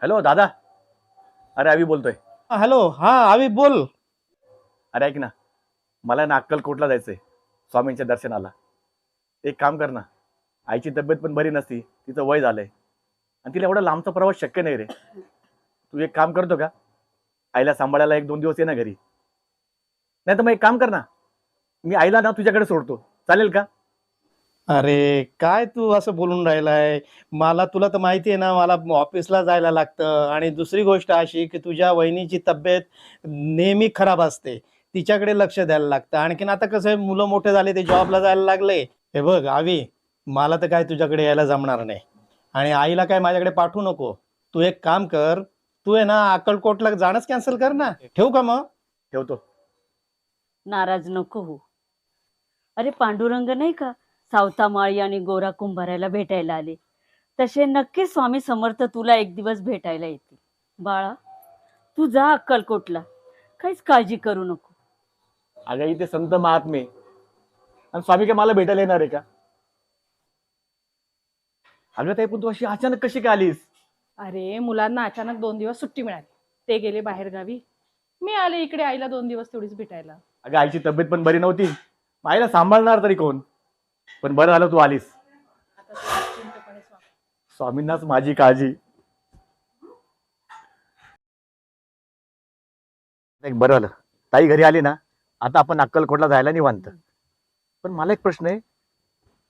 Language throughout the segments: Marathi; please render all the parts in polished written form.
हॅलो दादा. अरे अभि बोलतोय. हॅलो. हा आवी बोल. अरे ऐक ना, मला ना अक्कलकोटला जायचंय स्वामींच्या दर्शनाला. एक काम कर ना, आईची तब्येत पण बरी नसती, तिचं वय झालंय आणि तिला एवढा लांबचा प्रवास शक्य नाही रे. तू एक काम करतो का, आईला सांभाळायला 1-2 दिवस ये ना घरी. नाही तर मग एक काम कर ना, मी आईला ना तुझ्याकडे सोडतो, चालेल का? अरे काय तू असं बोलून राहिलाय. तुला तर माहिती आहे ना, मला ऑफिसला जायला लागतं आणि दुसरी गोष्ट अशी की तुझ्या वहिनीची तब्येत नेहमी खराब असते. तिच्याकडे लक्ष द्यायला लागतं. आणखीन आता कसं आहे, मुलं मोठे झाले, ते जॉबला जायला लागले. हे बघ आवी, मला तर काय तुझ्याकडे यायला जमणार नाही आणि आईला काय माझ्याकडे पाठवू नको. तू एक काम कर, तू आहे ना अक्कलकोटला जाणंच कॅन्सल कर ना. ठेवू का मग? ठेवतो. नाराज नको हो. अरे पांडुरंग नाही का सावता माळी आणि गोरा कुंभाराला भेटायला आले, तसे नक्कीच स्वामी समर्थ तुला एक दिवस भेटायला येतील. बाळा, तू जा अक्कलकोटला, काहीच काळजी करू नको. अगं इथे संत महात्मे आणि स्वामी काय मला भेटायला येणार आहे का? अगं ताई, पण तू अशी अचानक कशी काय आलीस? अरे मुलांना अचानक 2 दिवस सुट्टी मिळाली, ते गेले बाहेर गावी. मी आले इकडे आईला 2 दिवस तेवढीच भेटायला. अगं आईची तब्येत पण बरी नव्हती, मग आईला सांभाळणार तरी कोण? पण बरं झालं तू आलीस. आता तू निश्चिंतपणे स्वामींनाच माझी काळजी. एक बरं झालं ताई घरी आली ना, आता आपण अक्कलकोटला जायला निवांत. पण मला एक प्रश्न आहे,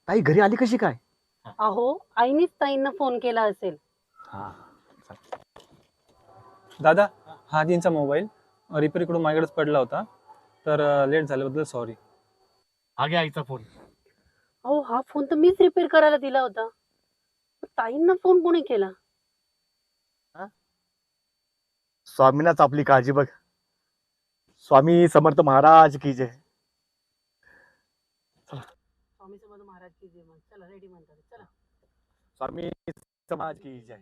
ताई घरी आली कशी काय? अहो आईनीच ताईंना फोन केला असेल. हा. दादा, हा आजींचा मोबाईल रिपेअर करून माझ्याकडेच पडला होता, तर लेट झाल्याबद्दल सॉरी. हा घ्या आईचा फोन. अहो हा फोन तर मीच रिपेअर करायला दिला होता. ताईंना फोन कोणी केला? स्वामींनाच आपली काळजी बघ. स्वामी समर्थ महाराज की जय. स्वामी समर्थ महाराज की जय. चला रेडी म्हणतात. चला. स्वामी समाज की जय.